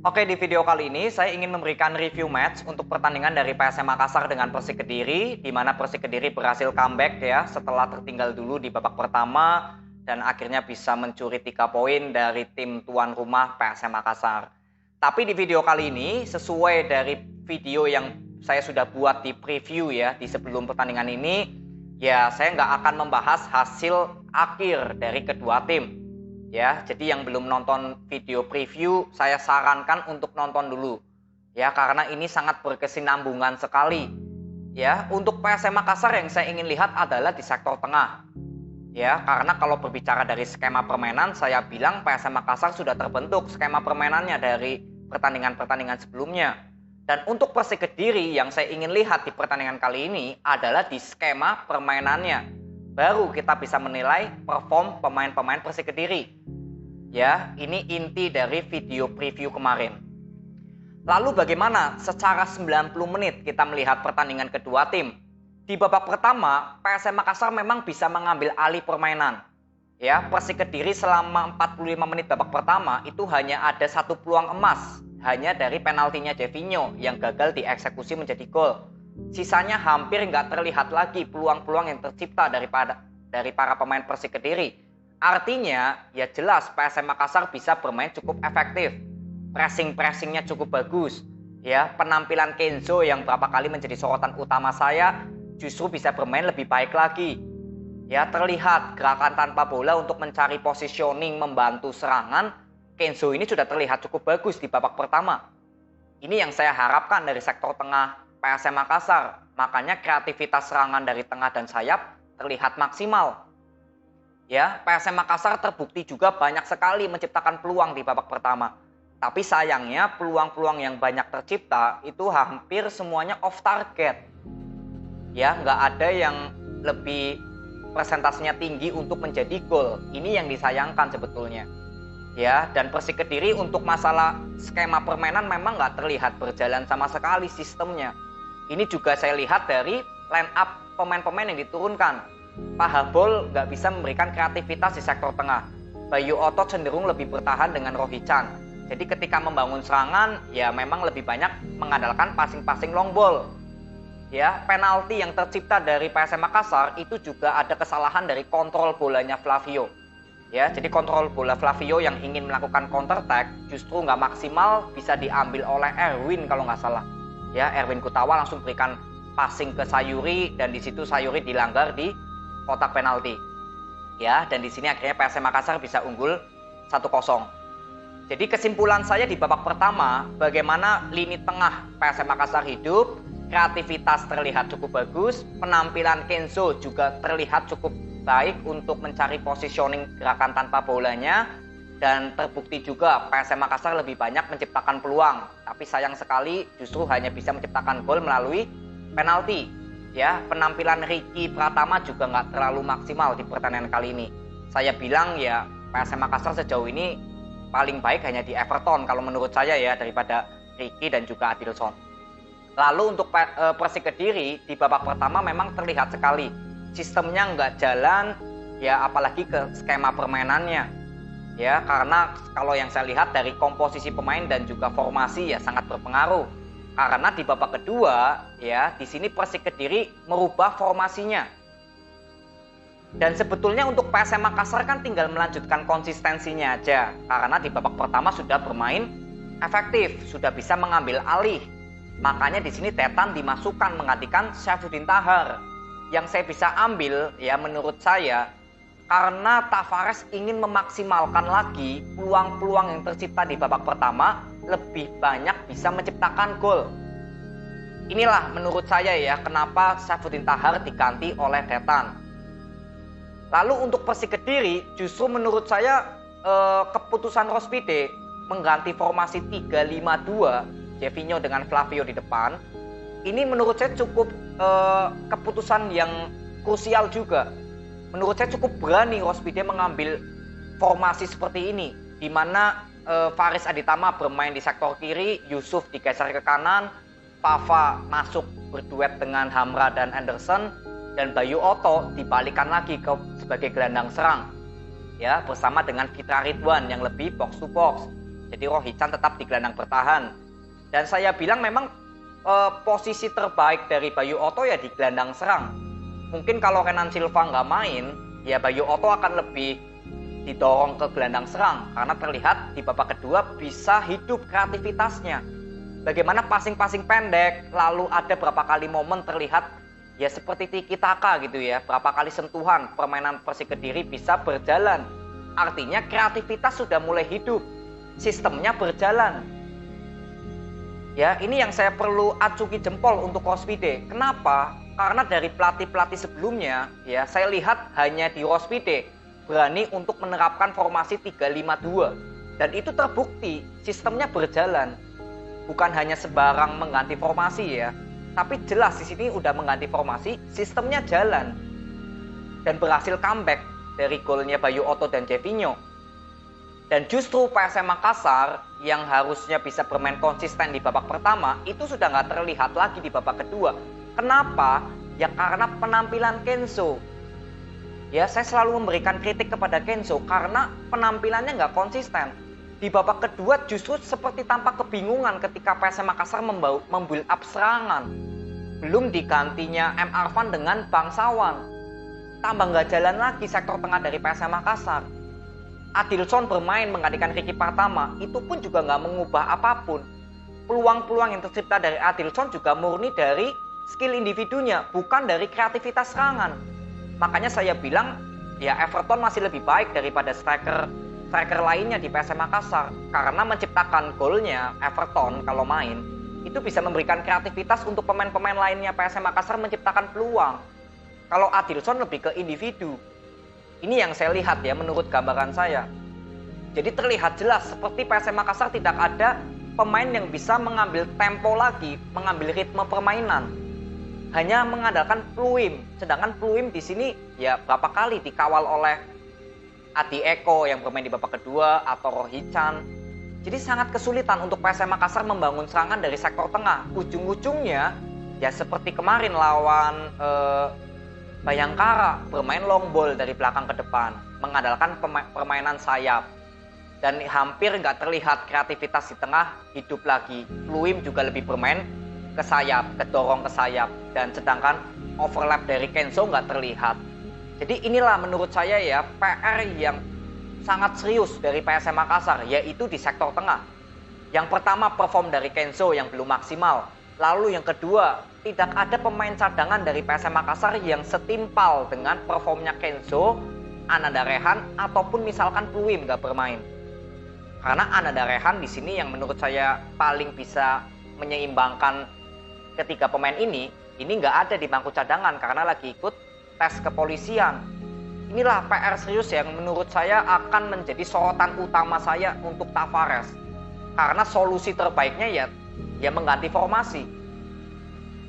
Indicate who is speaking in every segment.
Speaker 1: Oke, di video kali ini saya ingin memberikan review match untuk pertandingan dari PSM Makassar dengan Persik Kediri, di mana Persik Kediri berhasil comeback ya setelah tertinggal dulu di babak pertama dan akhirnya bisa mencuri 3 poin dari tim tuan rumah PSM Makassar. Tapi di video kali ini, sesuai dari video yang saya sudah buat di preview ya di sebelum pertandingan ini, ya saya nggak akan membahas hasil akhir dari kedua tim. Ya, jadi yang belum nonton video preview, saya sarankan untuk nonton dulu. Ya, karena ini sangat berkesinambungan sekali. Ya, untuk PSM Makassar yang saya ingin lihat adalah di sektor tengah. Ya, karena kalau berbicara dari skema permainan, saya bilang PSM Makassar sudah terbentuk skema permainannya dari pertandingan-pertandingan sebelumnya. Dan untuk Persik Kediri yang saya ingin lihat di pertandingan kali ini adalah di skema permainannya. Baru kita bisa menilai perform pemain-pemain Persik Kediri. Ya, ini inti dari video preview kemarin. Lalu bagaimana secara 90 menit kita melihat pertandingan kedua tim? Di babak pertama, PSM Makassar memang bisa mengambil alih permainan. Ya, Persik Kediri selama 45 menit babak pertama itu hanya ada satu peluang emas, hanya dari penaltinya Jevinho yang gagal dieksekusi menjadi gol. Sisanya hampir nggak terlihat lagi peluang-peluang yang tercipta dari para pemain Persik Kediri. Artinya, ya jelas PSM Makassar bisa bermain cukup efektif. Pressing-pressingnya cukup bagus. Ya, penampilan Kenzo yang berapa kali menjadi sorotan utama saya justru bisa bermain lebih baik lagi. Ya, terlihat gerakan tanpa bola untuk mencari positioning membantu serangan. Kenzo ini sudah terlihat cukup bagus di babak pertama. Ini yang saya harapkan dari sektor tengah PSM Makassar, makanya kreativitas serangan dari tengah dan sayap terlihat maksimal. Ya, PSM Makassar terbukti juga banyak sekali menciptakan peluang di babak pertama. Tapi sayangnya peluang-peluang yang banyak tercipta itu hampir semuanya off target. Ya, nggak ada yang lebih persentasenya tinggi untuk menjadi gol. Ini yang disayangkan sebetulnya. Ya, dan Persik Kediri untuk masalah skema permainan memang nggak terlihat berjalan sama sekali sistemnya. Ini juga saya lihat dari line up pemain-pemain yang diturunkan. Pak Habol nggak bisa memberikan kreativitas di sektor tengah. Bayu Oto cenderung lebih bertahan dengan Rohichan. Jadi ketika membangun serangan, ya memang lebih banyak mengandalkan passing-passing long ball. Ya, penalti yang tercipta dari PSM Makassar itu juga ada kesalahan dari kontrol bolanya Flavio. Ya, jadi kontrol bola Flavio yang ingin melakukan counter attack justru nggak maksimal, bisa diambil oleh Erwin kalau nggak salah. Ya, Erwin Kutawa langsung berikan passing ke Sayuri dan di situ Sayuri dilanggar di kotak penalti. Ya, dan di sini akhirnya PSM Makassar bisa unggul 1-0. Jadi kesimpulan saya di babak pertama, bagaimana lini tengah PSM Makassar hidup, kreativitas terlihat cukup bagus, penampilan Kenzo juga terlihat cukup baik untuk mencari positioning gerakan tanpa bolanya, dan terbukti juga PSM Makassar lebih banyak menciptakan peluang, tapi sayang sekali justru hanya bisa menciptakan gol melalui penalti. Ya, penampilan Ricky Pratama juga nggak terlalu maksimal di pertandingan kali ini. Saya bilang ya PSM Makassar sejauh ini paling baik hanya di Everton kalau menurut saya ya, daripada Ricky dan juga Adilson. Lalu untuk Persik Kediri di babak pertama memang terlihat sekali sistemnya nggak jalan, ya apalagi ke skema permainannya. Ya, karena kalau yang saya lihat dari komposisi pemain dan juga formasi ya sangat berpengaruh. Karena di babak kedua ya di sini Persik Kediri merubah formasinya. Dan sebetulnya untuk PSM Makassar kan tinggal melanjutkan konsistensinya aja. Karena di babak pertama sudah bermain efektif, sudah bisa mengambil alih. Makanya di sini Tetan dimasukkan menggantikan Syafruddin Tahar. Yang saya bisa ambil ya menurut saya, karena Tavares ingin memaksimalkan lagi peluang-peluang yang tercipta di babak pertama, lebih banyak bisa menciptakan gol. Inilah menurut saya ya kenapa Syafruddin Tahar diganti oleh Tetan. Lalu untuk Persik Kediri justru menurut saya keputusan Rospide mengganti formasi 3-5-2, Jevinho dengan Flavio di depan, ini menurut saya cukup keputusan yang krusial juga. Menurut saya cukup berani Rospide mengambil formasi seperti ini, di mana Faris Aditama bermain di sektor kiri, Yusuf digeser ke kanan, Pava masuk berduet dengan Hamra dan Anderson, dan Bayu Oto dibalikan lagi sebagai gelandang serang. Ya, bersama dengan Fitra Ridwan yang lebih box to box. Jadi Rohichan tetap di gelandang bertahan. Dan saya bilang memang posisi terbaik dari Bayu Otto ya di gelandang serang. Mungkin kalau Renan Silva nggak main, ya Bayu Otto akan lebih didorong ke gelandang serang. Karena terlihat di babak kedua bisa hidup kreativitasnya. Bagaimana passing-passing pendek, lalu ada berapa kali momen terlihat ya seperti tiki taka gitu ya. Berapa kali sentuhan permainan Persik Kediri bisa berjalan. Artinya kreativitas sudah mulai hidup. Sistemnya berjalan. Ya, ini yang saya perlu acuki jempol untuk Rospide. Kenapa? Karena dari pelatih-pelatih sebelumnya, ya saya lihat hanya di Rospide berani untuk menerapkan formasi 3-5-2. Dan itu terbukti sistemnya berjalan. Bukan hanya sebarang mengganti formasi ya, tapi jelas di sini udah mengganti formasi, sistemnya jalan. Dan berhasil comeback dari golnya Bayu Otto dan Jevino. Dan justru PSM Makassar yang harusnya bisa bermain konsisten di babak pertama itu sudah nggak terlihat lagi di babak kedua. Kenapa? Ya karena penampilan Kenzo. Ya saya selalu memberikan kritik kepada Kenzo karena penampilannya nggak konsisten. Di babak kedua justru seperti tampak kebingungan ketika PSM Makassar membuild up serangan. Belum digantinya M. Arfan dengan Bangsawan. Tambah nggak jalan lagi sektor tengah dari PSM Makassar. Adilson bermain menggantikan Ricky Pratama, itu pun juga nggak mengubah apapun. Peluang-peluang yang tercipta dari Adilson juga murni dari skill individunya, bukan dari kreativitas serangan. Makanya saya bilang, ya Everton masih lebih baik daripada striker lainnya di PSM Makassar. Karena menciptakan golnya Everton kalau main, itu bisa memberikan kreativitas untuk pemain-pemain lainnya PSM Makassar menciptakan peluang. Kalau Adilson lebih ke individu. Ini yang saya lihat ya menurut gambaran saya. Jadi terlihat jelas seperti PSM Makassar tidak ada pemain yang bisa mengambil tempo lagi, mengambil ritme permainan. Hanya mengandalkan Pluim. Sedangkan Pluim di sini ya berapa kali dikawal oleh Adi Eko yang bermain di babak kedua atau Rohichan. Jadi sangat kesulitan untuk PSM Makassar membangun serangan dari sektor tengah. Ujung-ujungnya ya seperti kemarin lawan Bayangkara bermain long ball dari belakang ke depan, mengandalkan permainan sayap. Dan hampir nggak terlihat kreativitas di tengah hidup lagi. Pluim juga lebih bermain ke sayap, kedorong ke sayap. Dan sedangkan overlap dari Kenzo nggak terlihat. Jadi inilah menurut saya ya PR yang sangat serius dari PSM Makassar, yaitu di sektor tengah. Yang pertama perform dari Kenzo yang belum maksimal. Lalu yang kedua, tidak ada pemain cadangan dari PSM Makassar yang setimpal dengan performnya Kenzo, Ananda Rehan, ataupun misalkan Pluim nggak bermain. Karena Ananda Rehan di sini yang menurut saya paling bisa menyeimbangkan ketiga pemain ini nggak ada di bangku cadangan karena lagi ikut tes kepolisian. Inilah PR serius yang menurut saya akan menjadi sorotan utama saya untuk Tavares. Karena solusi terbaiknya ya mengganti formasi.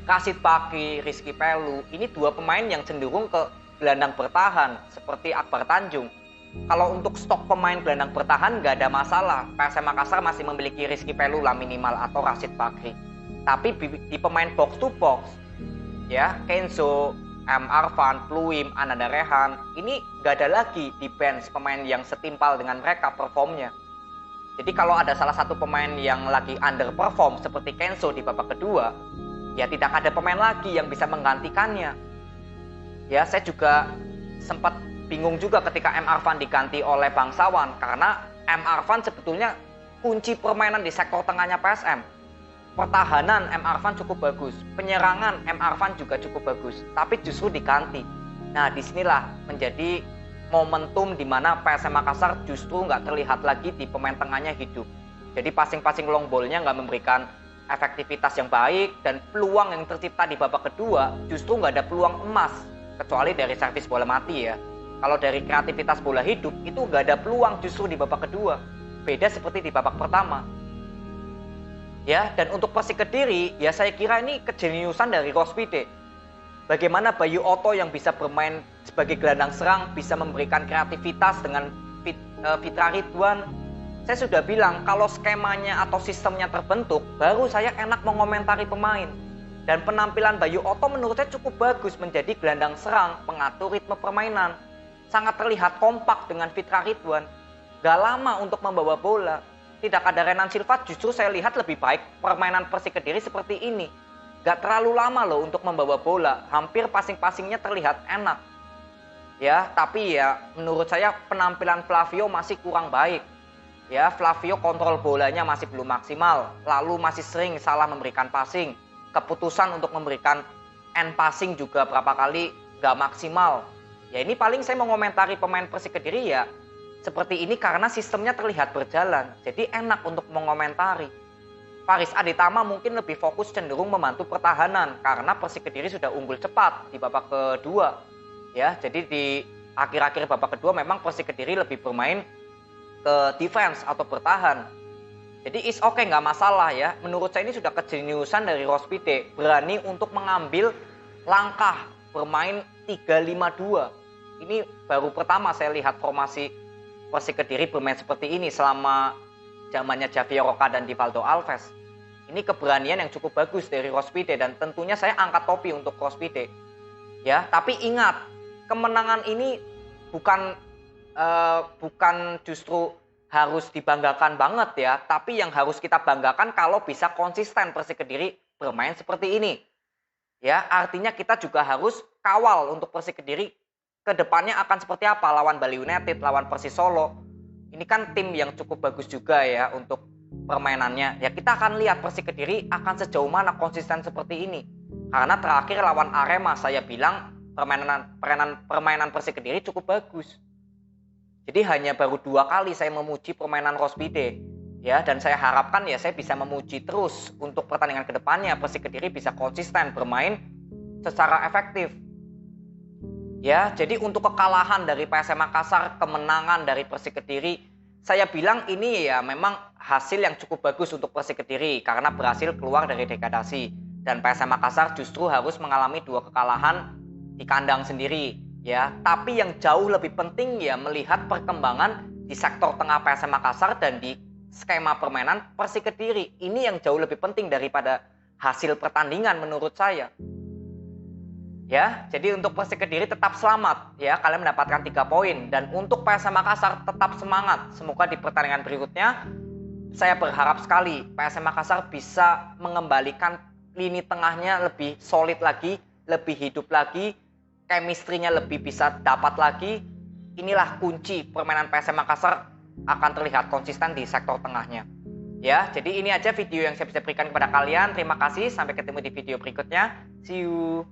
Speaker 1: Rashid Baki, Rizky Pelu, ini dua pemain yang cenderung ke gelandang bertahan seperti Akbar Tanjung. Kalau untuk stok pemain gelandang bertahan nggak ada masalah. PSM Makassar masih memiliki Rizky Pelu lah minimal atau Rashid Bakri. Tapi di pemain box to box, ya Kenzo, M. Arfan, Pluim, Ananda Rehan, ini nggak ada lagi di bench pemain yang setimpal dengan mereka performnya. Jadi kalau ada salah satu pemain yang lagi underperform seperti Kenzo di babak kedua, ya tidak ada pemain lagi yang bisa menggantikannya. Ya saya juga sempat bingung juga ketika M. Arfan diganti oleh Bangsawan karena M. Arfan sebetulnya kunci permainan di sektor tengahnya PSM. Pertahanan M. Arfan cukup bagus, penyerangan M. Arfan juga cukup bagus, tapi justru diganti. Nah disinilah menjadi momentum di mana PSM Makassar justru nggak terlihat lagi di pemain tengahnya hidup. Jadi passing-passing long ball-nya nggak memberikan efektivitas yang baik dan peluang yang tercipta di babak kedua justru nggak ada peluang emas kecuali dari servis bola mati ya. Kalau dari kreativitas bola hidup itu nggak ada peluang justru di babak kedua. Beda seperti di babak pertama. Ya, dan untuk Persik Kediri, ya saya kira ini kejeniusan dari Rospide. Bagaimana Bayu Otto yang bisa bermain sebagai gelandang serang, bisa memberikan kreativitas dengan Fitra Ridwan. Saya sudah bilang, kalau skemanya atau sistemnya terbentuk, baru saya enak mengomentari pemain. Dan penampilan Bayu Otto menurut saya cukup bagus menjadi gelandang serang, pengatur ritme permainan. Sangat terlihat kompak dengan Fitra Ridwan. Gak lama untuk membawa bola. tidak ada Renan Silva, justru saya lihat lebih baik permainan Persik Kediri seperti ini. Gak terlalu lama loh untuk membawa bola, hampir passing-passingnya terlihat enak. Ya, tapi ya menurut saya penampilan Flavio masih kurang baik. Ya, Flavio kontrol bolanya masih belum maksimal, lalu masih sering salah memberikan passing. Keputusan untuk memberikan end passing juga berapa kali gak maksimal. Ya ini paling saya mengomentari pemain Persik Kediri ya seperti ini karena sistemnya terlihat berjalan. Jadi enak untuk mengomentari. Faris Aditama mungkin lebih fokus cenderung membantu pertahanan karena Persik Kediri sudah unggul cepat di babak kedua. Ya, jadi di akhir-akhir babak kedua memang Persik Kediri lebih bermain ke defense atau bertahan. Jadi is okay, nggak masalah ya. Menurut saya ini sudah kejeniusan dari Rospite, berani untuk mengambil langkah bermain 3-5-2. Ini baru pertama saya lihat formasi Persik Kediri bermain seperti ini selama zamannya Javier Roca dan Divaldo Alves. Ini keberanian yang cukup bagus dari Rospite dan tentunya saya angkat topi untuk Rospite. Ya, tapi ingat, kemenangan ini bukan justru harus dibanggakan banget ya, tapi yang harus kita banggakan kalau bisa konsisten Persik Kediri bermain seperti ini. Ya, artinya kita juga harus kawal untuk Persik Kediri ke depannya akan seperti apa lawan Bali United, lawan Persis Solo. Ini kan tim yang cukup bagus juga ya untuk permainannya. Ya kita akan lihat Persik Kediri akan sejauh mana konsisten seperti ini. Karena terakhir lawan Arema saya bilang permainan Persik Kediri cukup bagus. Jadi hanya baru 2 kali saya memuji permainan Rospite. Ya, dan saya harapkan ya saya bisa memuji terus untuk pertandingan kedepannya Persik Kediri bisa konsisten bermain secara efektif. Ya, jadi untuk kekalahan dari PSM Makassar, kemenangan dari Persik Kediri, saya bilang ini ya memang hasil yang cukup bagus untuk Persik Kediri karena berhasil keluar dari degradasi. Dan PSM Makassar justru harus mengalami 2 kekalahan di kandang sendiri. Ya, tapi yang jauh lebih penting ya melihat perkembangan di sektor tengah PSM Makassar dan di skema permainan Persik Kediri. Ini yang jauh lebih penting daripada hasil pertandingan menurut saya. Ya, jadi untuk Persik Kediri tetap selamat ya, kalian mendapatkan 3 poin dan untuk PSM Makassar tetap semangat. Semoga di pertandingan berikutnya saya berharap sekali PSM Makassar bisa mengembalikan lini tengahnya lebih solid lagi, lebih hidup lagi, chemistry-nya lebih bisa dapat lagi. Inilah kunci permainan PSM Makassar akan terlihat konsisten di sektor tengahnya. Ya, jadi ini aja video yang saya bisa berikan kepada kalian. Terima kasih, sampai ketemu di video berikutnya. See you.